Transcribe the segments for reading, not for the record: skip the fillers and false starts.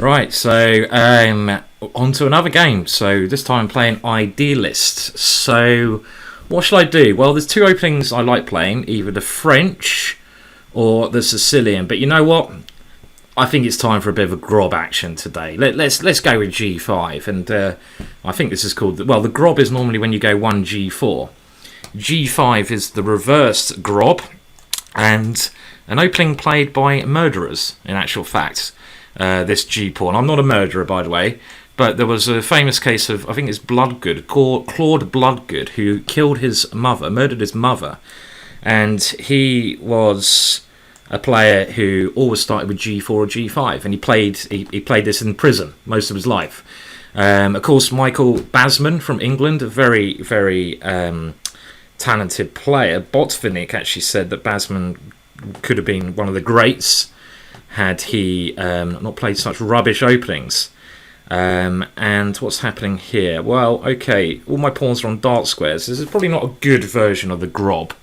Right, so on to another game. So this time I'm playing Idealist. So what should I do? Well, there's two openings I like playing, either the French or the Sicilian. But you know what? I think it's time for a bit of a grob action today. Let's go with G5, and I think this is called the grob is normally when you go 1 G4. G5 is the reversed grob, and an opening played by murderers. In actual fact, this G pawn. I'm not a murderer, by the way, but there was a famous case of, I think it's Bloodgood, Claude Bloodgood, who killed his mother, murdered his mother, and he was a player who always started with G4 or G5, and he played this in prison most of his life. Of course, Michael Basman from England, a very, very talented player. Botvinnik actually said that Basman could have been one of the greats had he not played such rubbish openings. And what's happening here? Well, okay, all my pawns are on dark squares. This is probably not a good version of the grob,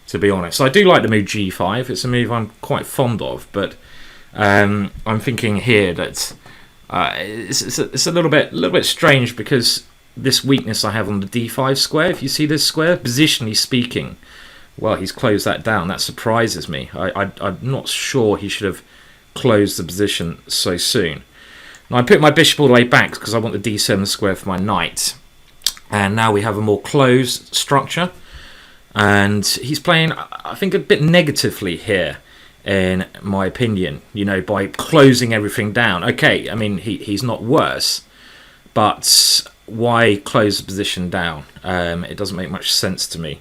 to be honest. I do like the move G5. It's a move I'm quite fond of, but I'm thinking here that it's a little bit strange, because this weakness I have on the D5 square. If you see this square, positionally speaking, well, he's closed that down. That surprises me. I'm not sure he should have closed the position so soon. Now, I put my bishop all the way back because I want the D7 square for my knight, and now we have a more closed structure. And he's playing, I think, a bit negatively here, in my opinion, by closing everything down. Okay, I mean, he's not worse, but why close the position down? It doesn't make much sense to me.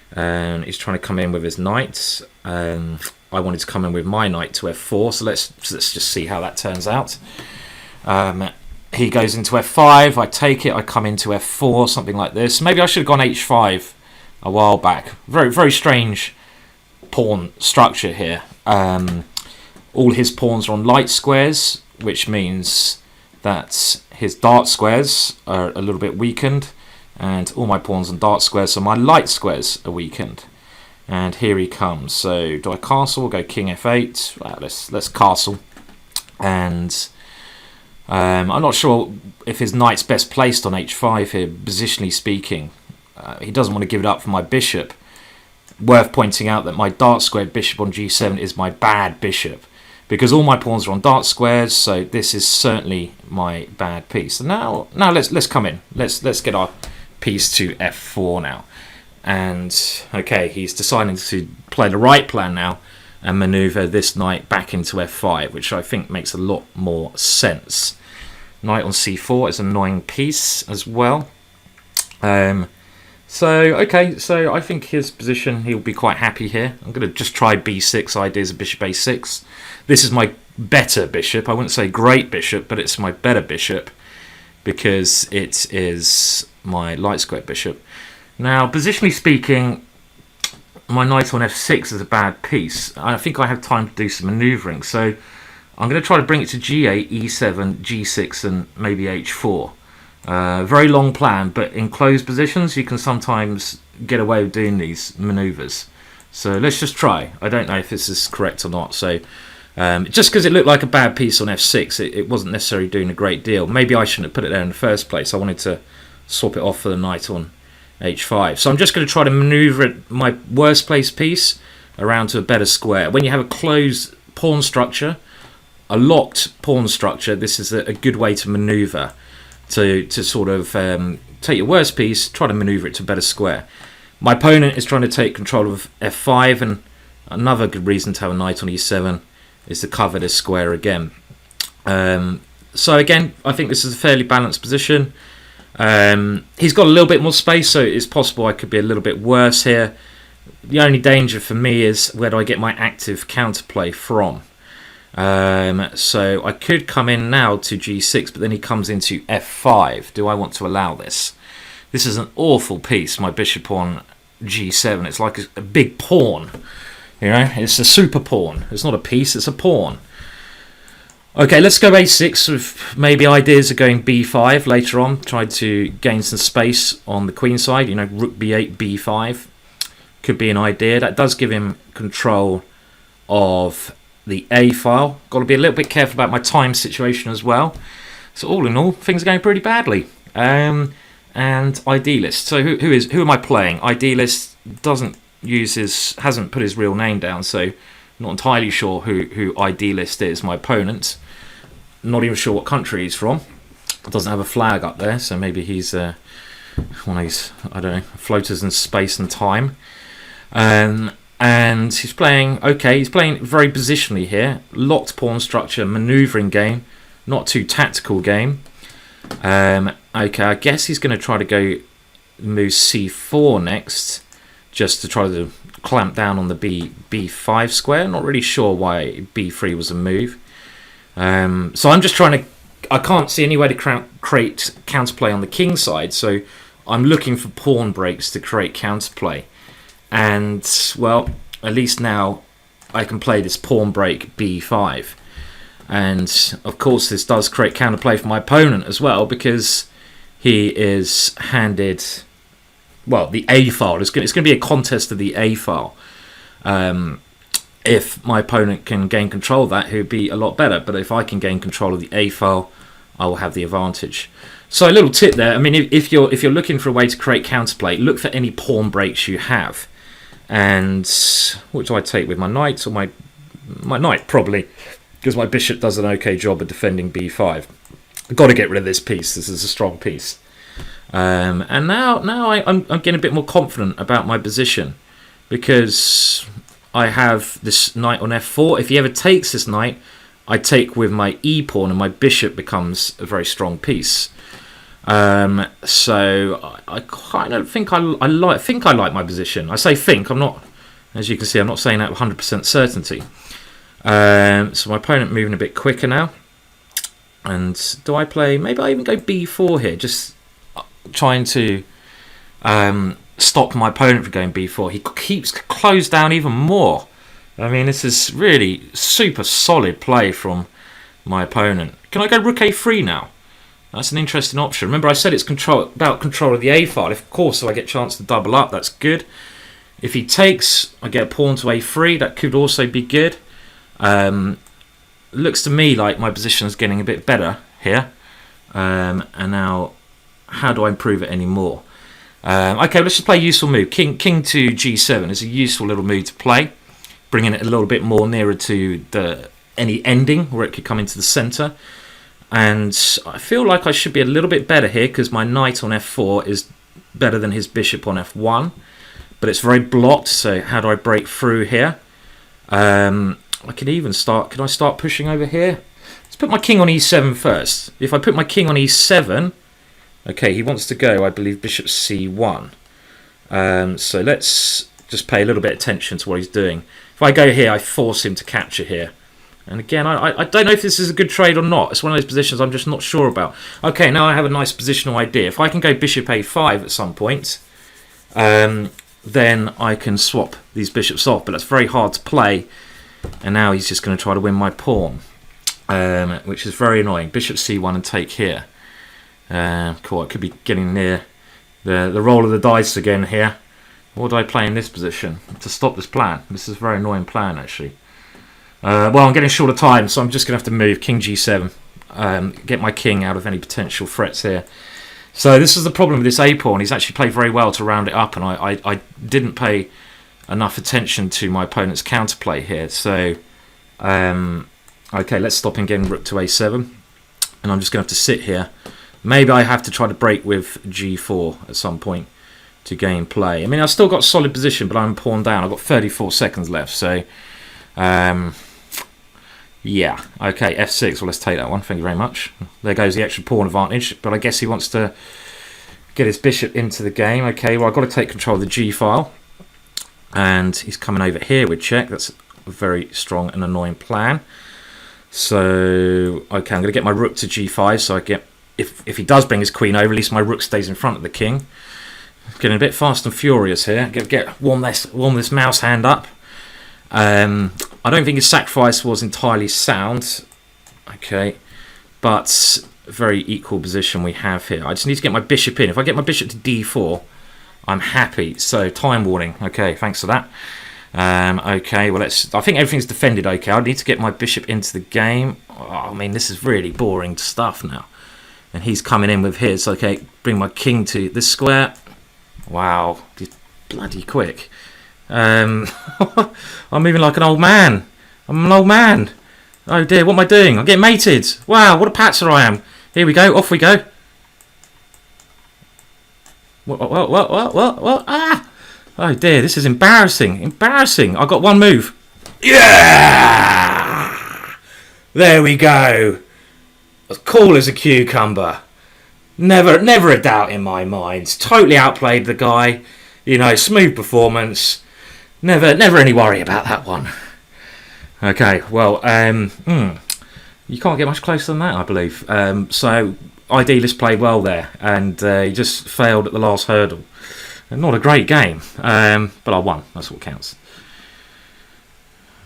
He's trying to come in with his knight. I wanted to come in with my knight to f4, so let's just see how that turns out. He goes into f5, I take it, I come into f4, something like this. Maybe I should have gone h5 a while back. Very, very strange pawn structure here. All his pawns are on light squares, which means that his dark squares are a little bit weakened, and all my pawns on dark squares, so my light squares are weakened. And here he comes. So do I castle? Go king f8. Right, let's castle. And I'm not sure if his knight's best placed on h5 here, positionally speaking. He doesn't want to give it up for my bishop. Worth pointing out that my dark squared bishop on g7 is my bad bishop, because all my pawns are on dark squares, so this is certainly my bad piece. So now let's come in. Let's get our piece to f4 now. And okay, he's deciding to play the right plan now and maneuver this knight back into f5, which I think makes a lot more sense. Knight on c4 is an annoying piece as well. So I think his position, he'll be quite happy here. I'm going to just try b6 ideas of bishop a6. This is my better bishop. I wouldn't say great bishop, but it's my better bishop because it is my light squared bishop. Now, positionally speaking, my knight on f6 is a bad piece. I think I have time to do some manoeuvring, so I'm going to try to bring it to g8, e7, g6, and maybe h4. Very long plan, but in closed positions, you can sometimes get away with doing these manoeuvres. So let's just try. I don't know if this is correct or not. So just because it looked like a bad piece on f6, it wasn't necessarily doing a great deal. Maybe I shouldn't have put it there in the first place. I wanted to swap it off for the knight on h5. So I'm just going to try to maneuver my worst placed piece around to a better square. When you have a closed pawn structure, a locked pawn structure, this is a good way to maneuver, to sort of take your worst piece, try to maneuver it to a better square. My opponent is trying to take control of f5, and another good reason to have a knight on e7 is to cover this square again. So again, I think this is a fairly balanced position. He's got a little bit more space, so it's possible I could be a little bit worse here. The only danger for me is where do I get my active counterplay from? So I could come in now to g6, but then he comes into f5. Do I want to allow this? This is an awful piece, my bishop on g7. It's like a big pawn. It's a super pawn. It's not a piece, it's a pawn. Okay, let's go a6 with maybe ideas of going b5 later on. Try to gain some space on the queen side. Rook b8, b5 could be an idea. That does give him control of the A file. Got to be a little bit careful about my time situation as well. So all in all, things are going pretty badly. And Idealist. So who am I playing? Idealist hasn't put his real name down, so not entirely sure who Idealist is. My opponent. Not even sure what country he's from. Doesn't have a flag up there, so maybe he's one of these, I don't know, floaters in space and time. And he's playing very positionally here. Locked pawn structure, manoeuvring game, not too tactical game. Okay, I guess he's going to try to go move c4 next, just to try to clamp down on the b5 square. Not really sure why b3 was a move. So I'm just trying to. I can't see any way to create counterplay on the king side, so I'm looking for pawn breaks to create counterplay. And, well, at least now I can play this pawn break b5. And, of course, this does create counterplay for my opponent as well, because he is handed, well, the A file. It's going to be a contest of the A file. If my opponent can gain control of that, he'd be a lot better. But if I can gain control of the A file, I will have the advantage. So a little tip there. I mean, if you're looking for a way to create counterplay, look for any pawn breaks you have. And what do I take with my knight or my knight probably, because my bishop does an okay job of defending b5. I've got to get rid of this piece. This is a strong piece. And now I'm getting a bit more confident about my position, because I have this knight on f4. If he ever takes this knight, I take with my e pawn, and my bishop becomes a very strong piece. So I kind of think I like my position. I say think. I'm not, as you can see, I'm not saying that with 100% certainty. So my opponent moving a bit quicker now. And do I play? Maybe I even go b4 here, just trying to stop my opponent from going b4. He keeps closed down even more. I mean, this is really super solid play from my opponent. Can I go rook a3 now? That's an interesting option. Remember, I said it's about control of the A file. Of course, if I get a chance to double up, that's good. If he takes, I get a pawn to a3. That could also be good. Looks to me like my position is getting a bit better here. And now, how do I improve it any more? Okay, let's just play a useful move. King to g7 is a useful little move to play, bringing it a little bit more nearer to any ending where it could come into the centre. And I feel like I should be a little bit better here, because my knight on f4 is better than his bishop on f1. But it's very blocked, so how do I break through here? I could even start. Can I start pushing over here? Let's put my king on e7 first. If I put my king on e7, okay, he wants to go, I believe, bishop c1. So let's just pay a little bit of attention to what he's doing. If I go here, I force him to capture here. And again, I don't know if this is a good trade or not. It's one of those positions I'm just not sure about. Okay, now I have a nice positional idea. If I can go bishop a5 at some point, then I can swap these bishops off. But that's very hard to play. And now he's just going to try to win my pawn, which is very annoying. Bishop c1 and take here. Cool, I could be getting near the roll of the dice again here. What do I play in this position to stop this plan? This is a very annoying plan, actually. Well, I'm getting short of time, so I'm just going to have to move king g7, get my king out of any potential threats here. So this is the problem with this a pawn. He's actually played very well to round it up, and I didn't pay enough attention to my opponent's counterplay here. So, okay, let's stop him getting rook to a7, and I'm just going to have to sit here. Maybe I have to try to break with g4 at some point to gain play. I mean, I've still got solid position, but I'm pawn down. I've got 34 seconds left, so yeah, okay, f6. Well, let's take that one. Thank you very much. There goes the extra pawn advantage, but I guess he wants to get his bishop into the game. Okay, well, I've got to take control of the g file, and he's coming over here with check. That's a very strong and annoying plan. So, okay, I'm going to get my rook to g5, so I get, if he does bring his queen over, at least my rook stays in front of the king. Getting a bit fast and furious here. Warm this mouse hand up. I don't think his sacrifice was entirely sound. Okay, but very equal position we have here. I just need to get my bishop in. If I get my bishop to d4, I'm happy. So time warning. Okay, thanks for that. Okay, well, I think everything's defended okay. I need to get my bishop into the game. Oh, I mean, this is really boring stuff now. And he's coming in with his. Okay, bring my king to this square. Wow, he's bloody quick. I'm moving like an old man. I'm an old man. Oh dear, what am I doing? I'm getting mated. Wow, what a patzer I am. Here we go, off we go. What? Ah! Oh dear, this is embarrassing. Embarrassing. I got one move. Yeah! There we go. As cool as a cucumber. Never a doubt in my mind. Totally outplayed the guy. You know, smooth performance. Never any worry about that one. Okay, well, you can't get much closer than that, I believe. So, Idealist played well there, and he just failed at the last hurdle. Not a great game, but I won. That's what counts.